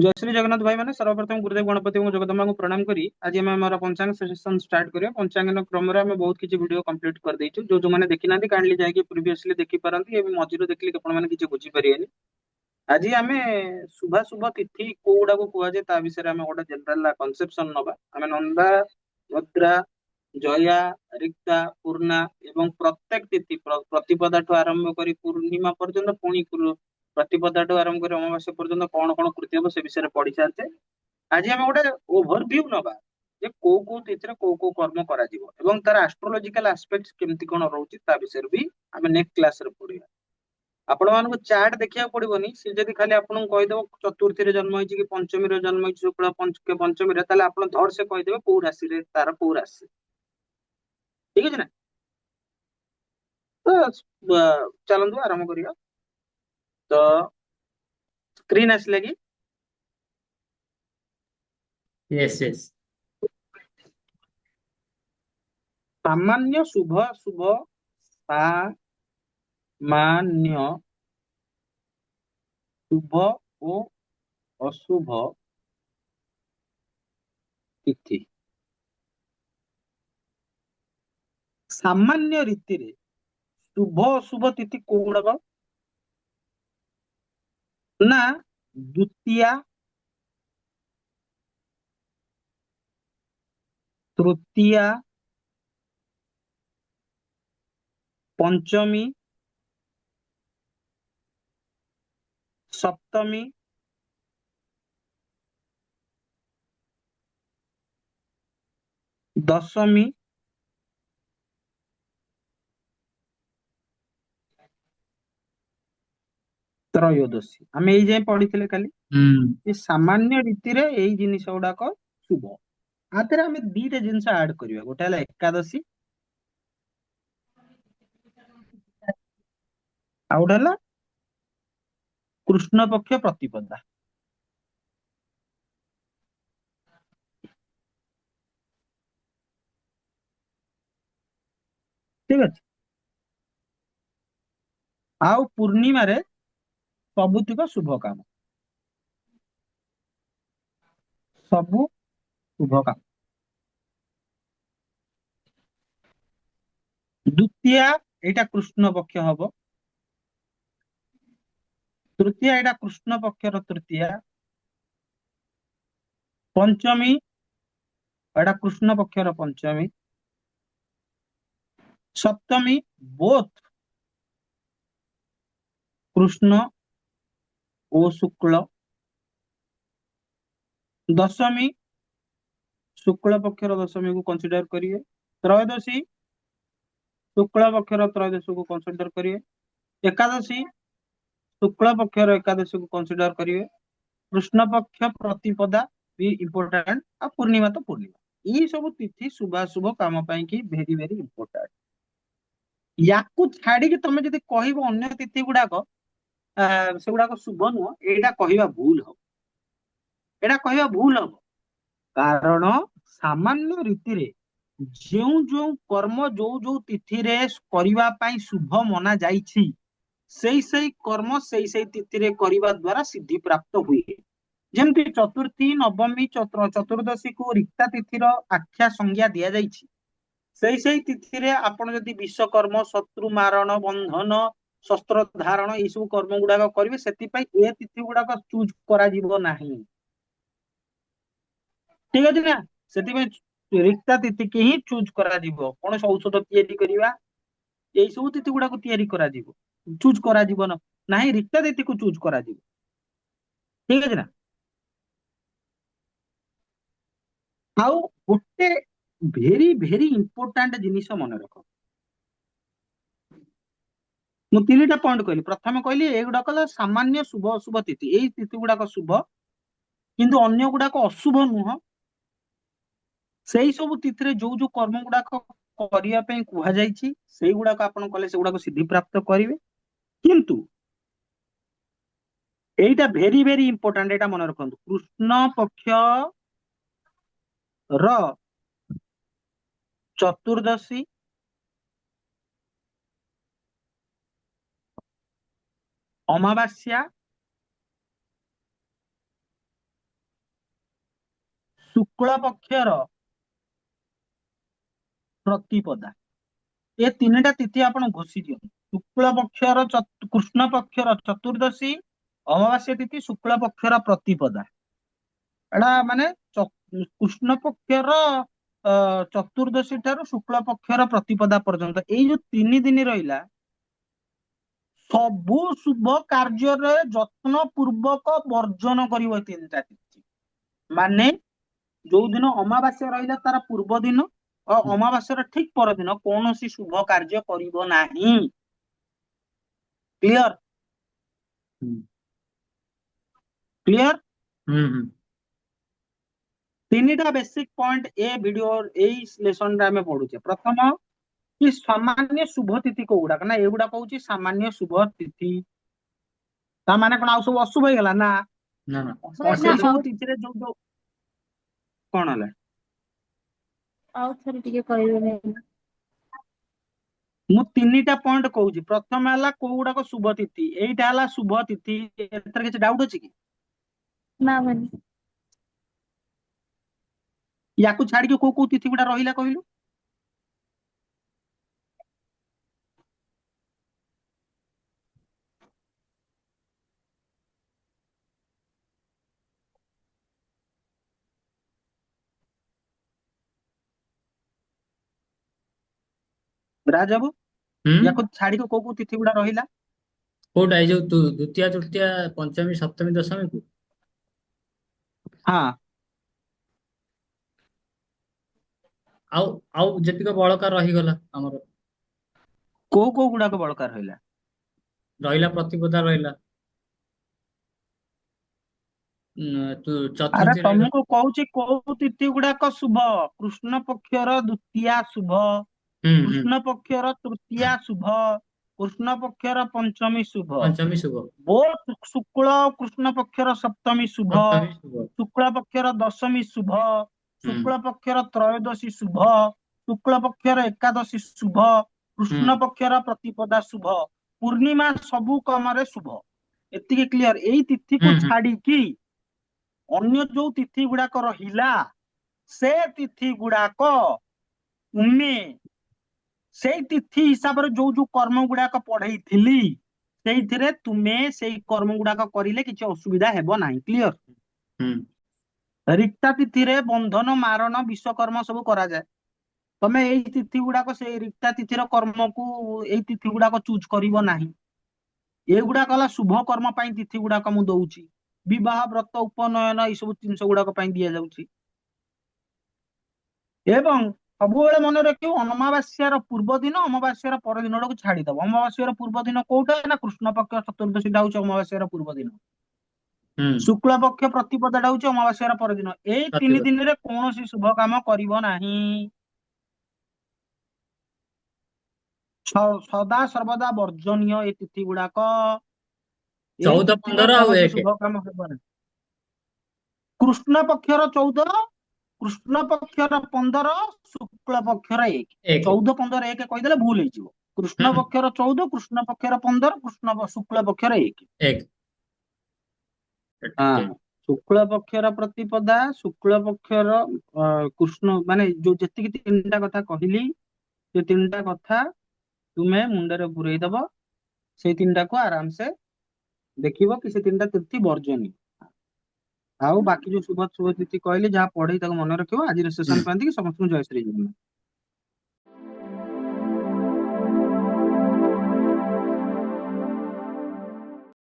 जय श्री जगन्नाथ भाई मैंने सर्वप्रथम गुरुदेव गणपति और जगदम्बा को प्रणाम करी आज आम हमारा पंचांग सेशन स्टार्ट करिया पंचांगन क्रम में बहुत किसी वीडियो कंप्लीट कर देइछु जो मैंने देखि ना काइंडली जाके प्रीवियसली देखि पारंती एवं मझिरो देखली आपण माने किछि बुझी परियेनी आज आमे शुभ शुभ तिथि कोडा को कुआ जे ता विषय आमे गोटा जनरल कंसेप्शन नबा आमे नंदा भद्रा जया रिक्ता पूर्णा एवं प्रत्येक तिथि प्रतिपदा ठू आरंभ करी पूर्णिमा पर्यंत पुणी प्रतिपदा ठू आरंभ करी अमावास्या पर्यंत कौन कौन कृति हम से विषय पढ़ी सारे आज आम गोटे ओभरव्यू नबा जे को तिथि को कर्म करा जिवो एवं तार एस्ट्रोलॉजिकल एस्पेक्ट्स केमती कोन रहउची ता विषय भी आमे नेक्स्ट क्लास रे पढ़िया आपण मानको चार्ट देखिया पड़िबोनी से जदी खाली आपन कहि देबो चतुर्थी रे जन्म होइची कि पंचमी रे जन्म होइची शुक्ला पंचमी रे ताले आपण धड़ से कहि देबो को राशि रे तार को राशि ठीक है ना तो चलंतु आरंभ करिया तो स्क्रीन आसले कि यस यस सामान्य शुभ शुभ सामान्य शुभ और अशुभ तिथि सामान्य रीति रे शुभ अशुभ तिथि कोगुड़ाक ना द्वितीया तृतीया पंचमी सप्तमी दशमी त्रयोदशी आम यही जाए पढ़ी खाली सामान्य रीति रे यही जिनिस गुड़ाक शुभ आते आम दीटा जिनस ऐड करवा गोटे है एकादशी आ गोटे है कृष्ण पक्ष प्रतिपदा ठीक अच्छे आउ पूर्णिमा रे सबुतिक शुभ काम सबु शुभ काम द्वितीया एटा कृष्ण पक्ष हब तृतीया एटा कृष्ण पक्षर तृतीया पंचमी एटा कृष्ण पक्षर पंचमी सप्तमी बोथ कृष्ण और शुक्ल दशमी शुक्ल पक्षर दशमी को कंसीडर करिए त्रयोदशी शुक्ल पक्षर त्रयोदशी को कंसीडर करिए एकादशी शुक्ल पक्षर एकादशी को कंसीडर करिए कृष्ण पक्ष प्रतिपदा भी इम्पोर्टेंट आ पूर्णिमा तो पूर्णिमा ये सब तिथि शुभाशुभ काम पाई कि वेरी वेरी इम्पोर्टेंट याकू छाड़ी तुम जब कह अन्य तिथि गुड़ाक से गुड़ाक शुभ नुह एटा कहवा भूल हम एटा कहवा भूल हम कारण सामान्य रीति रे जो जो कर्म जो जो तिथि रे करबा पई शुभ मना जाइछि सही कर्म सही तिथि रे करबा द्वारा सिद्धि प्राप्त हुए जेमती चतुर्थी नवमी चतुर्दशी को रिक्ता तिथिर आख्या संज्ञा दिया जाइछि सही तिथि रे आपण जदि विश्वकर्म शत्रु मारण बंधन शस्त्र धारण ये सब कर्म गुड़ाक करेंगे से ए तिथि गुड़ाक चूज करा जीवो नाही ठीक अच्छे ना से रिक्ता तिथि के ही चूज करा जीवो कौन औषध तैयारी करवा यही सब तिथि गुड़ाक तैयारी करा जीवो चूज करा जीवो नाही रिक्ता तिथि को चूज करा जीवो ठीक अच्छे ना आउ गोटे भेरी भेरी इंपोर्टाट जिनिस मन रख ମୁଁ ତିନିଟା ପଏଣ୍ଟ କହିଲି ପ୍ରଥମେ କହିଲି ଏଗୁଡାକ ସାମାନ୍ୟ ଶୁଭ ଅଶୁଭ ତିଥି ଏଇ ତିଥି ଗୁଡାକ ଶୁଭ କିନ୍ତୁ ଅନ୍ୟ ଗୁଡାକ ଅଶୁଭ ନୁହଁ ସେଇ ସବୁ ତିଥିରେ ଯୋଉ ଯୋଉ କର୍ମ ଗୁଡାକ କରିବା ପାଇଁ କୁହାଯାଇଛି ସେଇଗୁଡାକ ଆପଣ କଲେ ସେଗୁଡାକ ସିଦ୍ଧି ପ୍ରାପ୍ତ କରିବେ କିନ୍ତୁ ଏଇଟା ଭେରି ଭେରି ଇମ୍ପୋର୍ଟାଣ୍ଟ ଏଇଟା ମନେ ରଖନ୍ତୁ କୃଷ୍ଣ ପକ୍ଷ ର ଚତୁର୍ଦଶୀ ଅମାବାସ୍ୟା ଶୁକ୍ଳ ପକ୍ଷର ପ୍ରତିପଦା। ଏ ତିନିଟା ତିଥି ଆପଣ ଘୋଷି ଦିଅନ୍ତୁ। ଶୁକ୍ଳ ପକ୍ଷର କୃଷ୍ଣ ପକ୍ଷର ଚତୁର୍ଦ୍ଦଶୀ, ଅମାବାସ୍ୟା ତିଥି, ଶୁକ୍ଳ ପକ୍ଷର ପ୍ରତିପଦା। ଏଟା ମାନେ କୃଷ୍ଣ ପକ୍ଷର ଚତୁର୍ଦ୍ଦଶୀ ଠାରୁ ଶୁକ୍ଳ ପକ୍ଷର ପ୍ରତିପଦା ପର୍ଯ୍ୟନ୍ତ ଏଇ ଯୋଉ 3 ଦିନ ରହିଲା, ସବୁ ଶୁଭ କାର୍ଯ୍ୟରେ ଯତ୍ନ ପୂର୍ବକ ବର୍ଜନ କରିବ ଏ ତିନିଟା ତିଥି। ମାନେ ଯୋଉଦିନ ଅମାବାସ୍ୟା ରହିଲା ତାର ପୂର୍ବ ଦିନ ଓ ଅମାବାସ୍ୟାର ଠିକ ପରଦିନ କୌଣସି ଶୁଭ କାର୍ଯ୍ୟ କରିବ ନାହିଁ। କ୍ଲିୟର? କ୍ଲିୟର? ତିନିଟା ବେସିକ ପଏଣ୍ଟ ଏ ଭିଡିଓ ଏଇ ଲେସନରେ ଆମେ ପଢୁଛେ। ପ୍ରଥମ କି ସାମାନ୍ୟ ଶୁଭ ତିଥି କୋଉଗୁଡାକ, ନା ଏଗୁଡା କହୁଛି ସାମାନ୍ୟ ଶୁଭ ତିଥି। ତା ମାନେ କଣ ଆଉ ସବୁ ଅଶୁଭ ହେଇଗଲା? ନା, ନା ନା ସେଇ ସବୁ ତିଥିରେ ଯୋଉ ଯୋଉ କଣ ହେଲା? ଆଉ ଥରେ ଟିକେ କହିବେ? ମୁଁ ତିନିଟା ପଏଣ୍ଟ କହୁଛି। ପ୍ରଥମ ହେଲା କୋଉ ଗୁଡାକ ଶୁଭ ତିଥି, ଏଇଟା ହେଲା ଶୁଭ ତିଥି। ଏଥିରେ କିଛି ଡାଉଟ ଅଛି କି? ନା ମାନେ ୟାକୁ ଛାଡିକି କୋଉ କୋଉ ତିଥି ଗୁଡା ରହିଲା କହିଲୁ? ରାଜ ବାବୁ, ୟାକୁ ଛାଡିକି କୋଉ କୋଉ ତିଥି ଗୁଡା ରହିଲା? କୋଉଟା? ଏଇ ଯୋଉ ଦ୍ଵିତୀୟ, ତୃତୀୟା, ପଞ୍ଚମୀ, ସପ୍ତମୀ, ଦଶମୀ କୁ? ହଁ। ଆଉ ଆଉ ଯେତିକ ବଳକା ରହିଗଲା ଆମର, କୋଉ କୋଉ ଗୁଡାକ ବଳକା ରହିଲା? ରହିଲା ପ୍ରତିପଦା ରହିଲା, ଆରେ ଚତୁର୍ଥୀ ରହିଲା। ତମକୁ କହୁଛି କୋଉ ତିଥି ଗୁଡାକ ଶୁଭ। କୃଷ୍ଣ ପକ୍ଷର ଦ୍ଵିତୀୟା ଶୁଭ, ହୁଁ କୃଷ୍ଣ ପକ୍ଷର ତୃତୀୟା ଶୁଭ, କୃଷ୍ଣ ପକ୍ଷର ପଞ୍ଚମୀ ଶୁଭ, ପଞ୍ଚମୀ ଶୁଭ, ବୋଥ ଶୁକ୍ଳ କୃଷ୍ଣ ପକ୍ଷର ସପ୍ତମୀ ଶୁଭ, ସପ୍ତମୀ ଶୁଭ। ଶୁକ୍ଳ ପକ୍ଷର ଦଶମୀ ଶୁଭ, ହୁଁ ଶୁକ୍ଳ ପକ୍ଷର ତ୍ରୟୋଦଶୀ ଶୁଭ, ଶୁକ୍ଳ ପକ୍ଷର ଏକାଦଶୀ ଶୁଭ, ହୁଁ କୃଷ୍ଣ ପକ୍ଷର ପ୍ରତିପଦା ଶୁଭ, ପୂର୍ଣ୍ଣିମା ସବୁ କାମରେ ଶୁଭ। ଏତିକି କ୍ଲିୟର? ଏଇ ତିଥିକୁ ହୁଁ ଛାଡିକି ଅନ୍ୟ ଯୋଉ ତିଥି ଗୁଡାକ ରହିଲା, ସେ ତିଥି ଗୁଡାକ ତୁମେ ସେଇ ତିଥି ହିସାବରେ ଯୋଉ ଯୋଉ କର୍ମ ଗୁଡାକ ପଢେଇଥିଲି, ସେଇଥିରେ ତୁମେ ସେଇ କର୍ମ ଗୁଡାକ କରିଲେ କିଛି ଅସୁବିଧା ହେବ ନାହିଁ। କ୍ଲିୟର? ହୁଁ ରିକ୍ତା ତିଥିରେ ବନ୍ଧନ, ମାରଣ, ବିଶ୍ୱକର୍ମ ସବୁ କରାଯାଏ। ତମେ ଏଇ ତିଥି ଗୁଡାକ, ସେଇ ରିକ୍ତା ତିଥିର କର୍ମକୁ ଏଇ ତିଥି ଗୁଡାକ ଚୁଜ କରିବ ନାହିଁ। ଏଗୁଡାକ ହେଲା ଶୁଭ କର୍ମ ପାଇଁ ତିଥି ଗୁଡାକ ମୁଁ ଦଉଛି। ବିବାହ, ବ୍ରତ, ଉପନୟନ ଏଇ ସବୁ ଜିନିଷ ଗୁଡାକ ପାଇଁ ଦିଆଯାଉଛି। ଏବଂ ସବୁବେଳେ ମନେ ରଖିବ, ଅମାବାସ୍ୟାର ପୂର୍ବ ଦିନ, ଅମାବାସ୍ୟାର ପରଦିନ ଟାକୁ ଛାଡିଦବ। ଅମାବାସ୍ୟାର ପୂର୍ବ ଦିନ କୋଉଟା? ନା କୃଷ୍ଣ ପକ୍ଷ ଚତୁର୍ଦ୍ଦଶୀଟା ହଉଛି ଅମାବାସ୍ୟାର ପୂର୍ବ ଦିନ। ହୁଁ ଶୁକ୍ଳ ପକ୍ଷ ପ୍ରତିପଦାଟା ହଉଛି ଅମାବାସ୍ୟାର ପରଦିନ। ଏଇ 3 ପ୍ରତିପଦ। ଦିନରେ କୌଣସି ଶୁଭ କାମ କରିବ ନାହିଁ। ସଦା ସର୍ବଦା ବର୍ଜନୀୟ ଏ ତିଥି ଗୁଡାକ। ଏଇ 14, ତିଥିରେ 15 ଆଉ କୌଣସି 1। ଶୁଭ କାମ ହେବ ନାହିଁ। କୃଷ୍ଣ ପକ୍ଷର 14, କୃଷ୍ଣ ପକ୍ଷର 15, ଶୁକ୍ଳ ପକ୍ଷର 1। 1। 14, 15, 1 କହିଦେଲେ ଭୁଲ ହେଇଯିବ। କୃଷ୍ଣ ହୁଁ ପକ୍ଷର 14, କୃଷ୍ଣ ପକ୍ଷର 15, ଶୁକ୍ଳ ପକ୍ଷର 1। 1। ହଁ, ଠିକ ଅଛି। ଶୁକ୍ଳ ପକ୍ଷର ପ୍ରତିପଦା, ଶୁକ୍ଳ ପକ୍ଷର କୃଷ୍ଣ, ମାନେ ଯୋଉ ଯେତିକି ତିନିଟା କଥା କହିଲି, ସେ ତିନିଟା କଥା ତୁମେ ମୁଣ୍ଡରେ ପୁରେଇ ଦବ। ସେଇ ତିନିଟାକୁ ଆରାମସେ ଦେଖିବ କି ସେ ତିନିଟା ତିଥି ବର୍ଜନୀୟ। ଆଉ ବାକି ଯୋଉ ଶୁଭ ତିଥି କହିଲି, ଯାହା ପଢେଇ ତାକୁ ମନେ ରଖିବ। ଆଜିର ସେସନ ପାଇଁ ସମସ୍ତଙ୍କୁ ଜୟ ଶ୍ରୀ ଜଗନ୍ନାଥ।